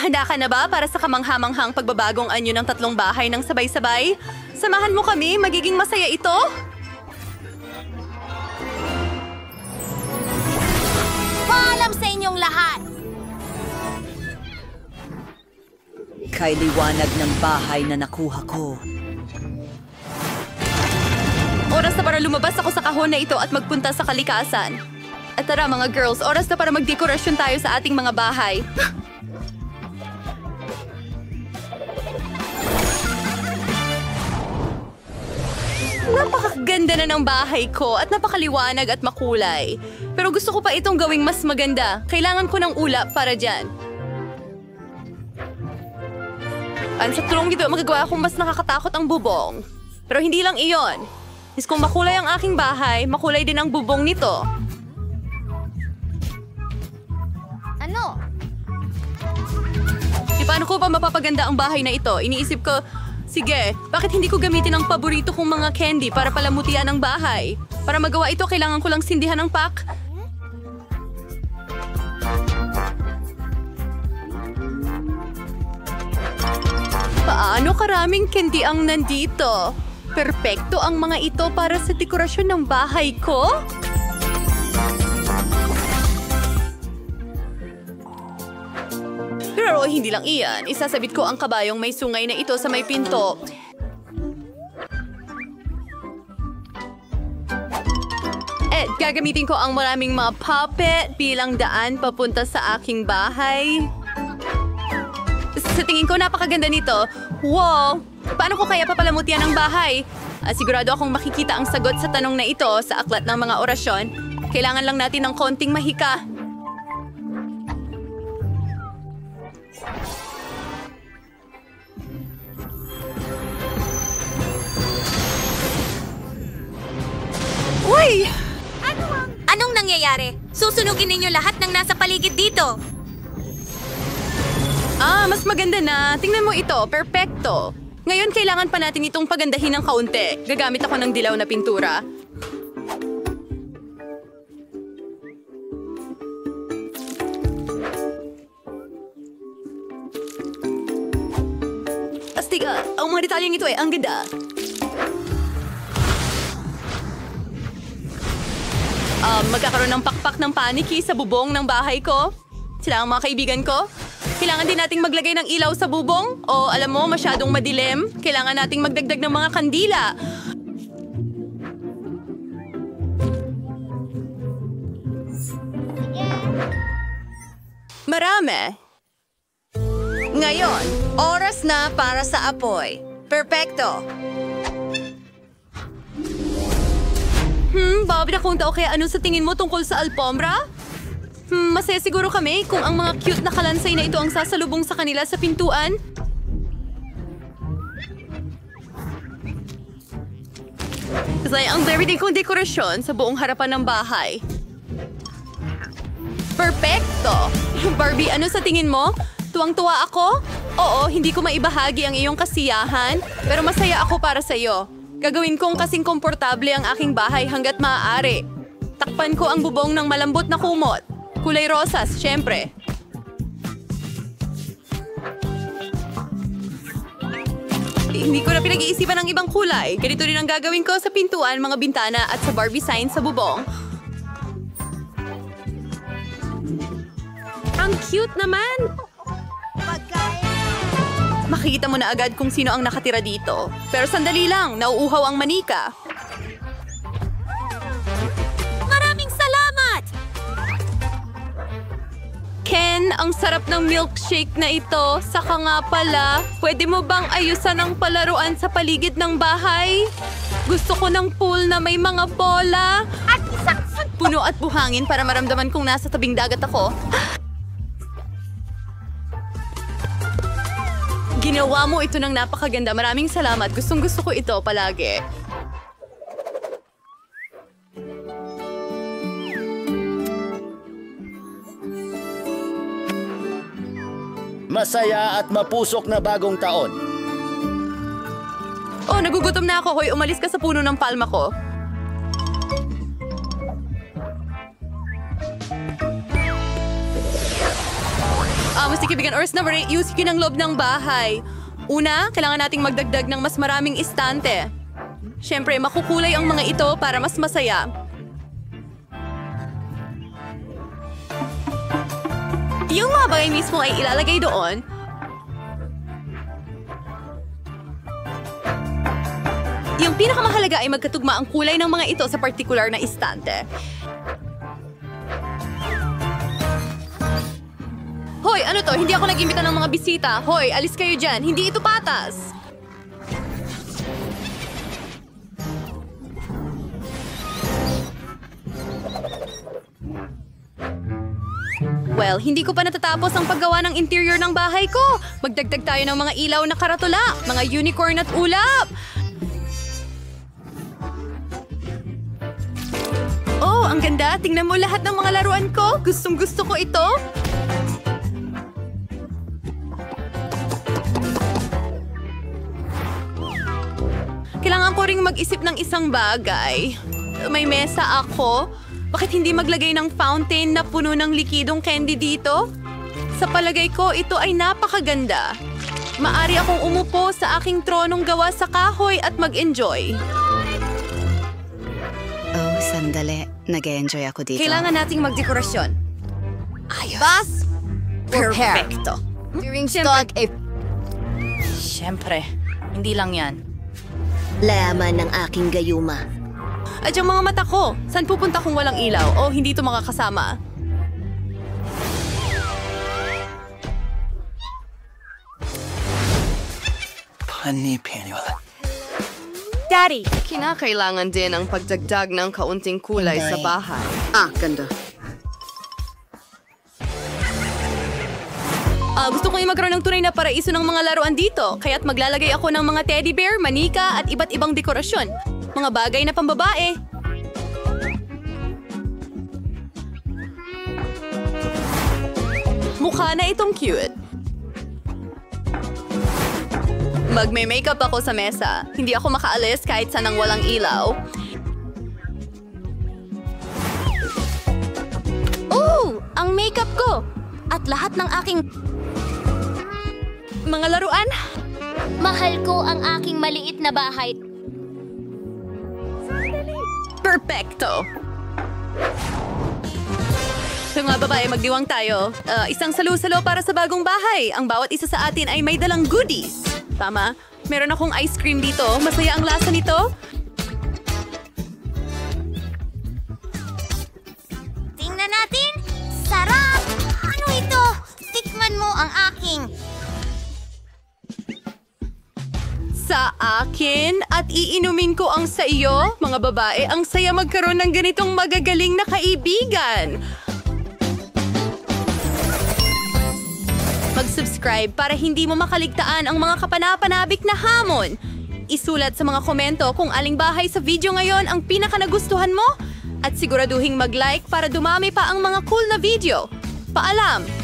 Handa ka na ba para sa kamanghamanghang pagbabagong anyo ng 3 bahay ng sabay-sabay? Samahan mo kami, magiging masaya ito! Paalam sa inyong lahat! Kay liwanag ng bahay na nakuha ko. Oras na para lumabas ako sa kahon na ito at magpunta sa kalikasan. At tara mga girls, oras na para magdekorasyon tayo sa ating mga bahay. Napakaganda na ng bahay ko at napakaliwanag at makulay. Pero gusto ko pa itong gawing mas maganda. Kailangan ko ng ulap para dyan. Sa tulong dito, magagawa akong mas nakakatakot ang bubong. Pero hindi lang iyon. Kung makulay ang aking bahay, makulay din ang bubong nito. Ano? Paano ko pa mapapaganda ang bahay na ito? Iniisip ko, sige, bakit hindi ko gamitin ang paborito kong mga candy para palamutian ang bahay? Para magawa ito, kailangan ko lang sindihan ng pack. Paano karaming candy ang nandito? Perpekto ang mga ito para sa dekorasyon ng bahay ko? Pero hindi lang iyan. Isasabit ko ang kabayong may sungay na ito sa may pinto. At gagamitin ko ang maraming mga puppet bilang daan papunta sa aking bahay. Sa tingin ko, napakaganda nito. Wow! Paano ko kaya papalamutian ang bahay? Sigurado akong makikita ang sagot sa tanong na ito sa aklat ng mga orasyon. Kailangan lang natin ng konting mahika. Uy! Anong nangyayari? Susunugin ninyo lahat ng nasa paligid dito. Mas maganda na. Tingnan mo ito. Perpekto. Ngayon, kailangan pa natin itong pagandahin ng kaunti. Gagamit ako ng dilaw na pintura. Astiga, ang mga detalyeng ito ang ganda. Magkakaroon ng pakpak ng paniki sa bubong ng bahay ko. Sila ang mga kaibigan ko. Kailangan din nating maglagay ng ilaw sa bubong. O alam mo, masyadong madilim. Kailangan nating magdagdag ng mga kandila. Marami. Ngayon, oras na para sa apoy. Perpekto. Babida kung tao kaya ano sa tingin mo tungkol sa alpombra? Masaya siguro kami kung ang mga cute na kalansay na ito ang sasalubong sa kanila sa pintuan. Kasi ang dami din kong dekorasyon sa buong harapan ng bahay. Perfecto! Barbie, ano sa tingin mo? Tuwang-tuwa ako? Oo, hindi ko maibahagi ang iyong kasiyahan, pero masaya ako para sa iyo. Gagawin kong kasing komportable ang aking bahay hanggat maaari. Takpan ko ang bubong ng malambot na kumot. Kulay rosas, syempre. Hindi ko na pinag-iisipan ng ibang kulay. Ganito rin ang gagawin ko sa pintuan, mga bintana at sa Barbie sign sa bubong. Ang cute naman! Makikita mo na agad kung sino ang nakatira dito. Pero sandali lang, nauuhaw ang manika. Maraming salamat! Ken, ang sarap ng milkshake na ito. Saka nga pala, pwede mo bang ayusan ang palaruan sa paligid ng bahay? Gusto ko ng pool na may mga bola. At isang Puno at buhangin para maramdaman kong nasa tabing dagat ako. Ginawa mo ito ng napakaganda. Maraming salamat. Gustong-gusto ko ito palagi. Masaya at mapusok na bagong taon. Oh, nagugutom na ako. Hoy, umalis ka sa puno ng palma ko. Mas kaibigan, oras na ayusin ang loob ng bahay. Una, kailangan nating magdagdag ng mas maraming istante. Siyempre, makukulay ang mga ito para mas masaya. Yung mga bagay mismo ay ilalagay doon. Yung pinakamahalaga ay magkatugma ang kulay ng mga ito sa partikular na istante. Hoy, ano to? Hindi ako nag-imbita ng mga bisita. Hoy, alis kayo dyan. Hindi ito patas. Well, hindi ko pa natatapos ang paggawa ng interior ng bahay ko. Magdagdag tayo ng mga ilaw na karatula, mga unicorn at ulap. Oh, ang ganda. Tingnan mo lahat ng mga laruan ko. Gustong-gusto ko ito. Kailangan ko ring mag-isip ng isang bagay. May mesa ako. Bakit hindi maglagay ng fountain na puno ng likidong candy dito? Sa palagay ko, ito ay napakaganda. Maari akong umupo sa aking tronong gawa sa kahoy at mag-enjoy. Oh, sandali. Nag-enjoy ako dito. Kailangan nating magdekorasyon. Ayos. Bas! Perfecto. During stock, Siyempre, hindi lang yan. Layaman ng aking gayuma. At yung mga mata ko, saan pupunta kung walang ilaw o hindi ito makakasama? Daddy, Kinakailangan din ang pagdagdag ng kaunting kulay sa bahay. Ganda. Gusto kong magkaroon ng tunay na paraiso ng mga laruan dito, kaya't maglalagay ako ng mga teddy bear, manika at iba't ibang dekorasyon. Mga bagay na pambabae. Mukha na itong cute. Magme-makeup ako sa mesa. Hindi ako makaalis kahit saan ang walang ilaw. oh, ang makeup ko! At lahat ng aking... Mga laruan? Mahal ko ang aking maliit na bahay. Perfecto! So nga babae, magdiwang tayo. Isang salu-salo para sa bagong bahay. Ang bawat isa sa atin ay may dalang goodies. Tama? Meron akong ice cream dito. Masaya ang lasa nito. Tingnan natin! Sarap! Ano ito? Tikman mo ang aking... Sa akin at iinumin ko ang sa iyo, mga babae, ang saya magkaroon ng ganitong magagaling na kaibigan. Mag-subscribe para hindi mo makaligtaan ang mga kapanapanabik na hamon. Isulat sa mga komento kung aling bahay sa video ngayon ang pinaka-nagustuhan mo at siguraduhing mag-like para dumami pa ang mga cool na video. Paalam!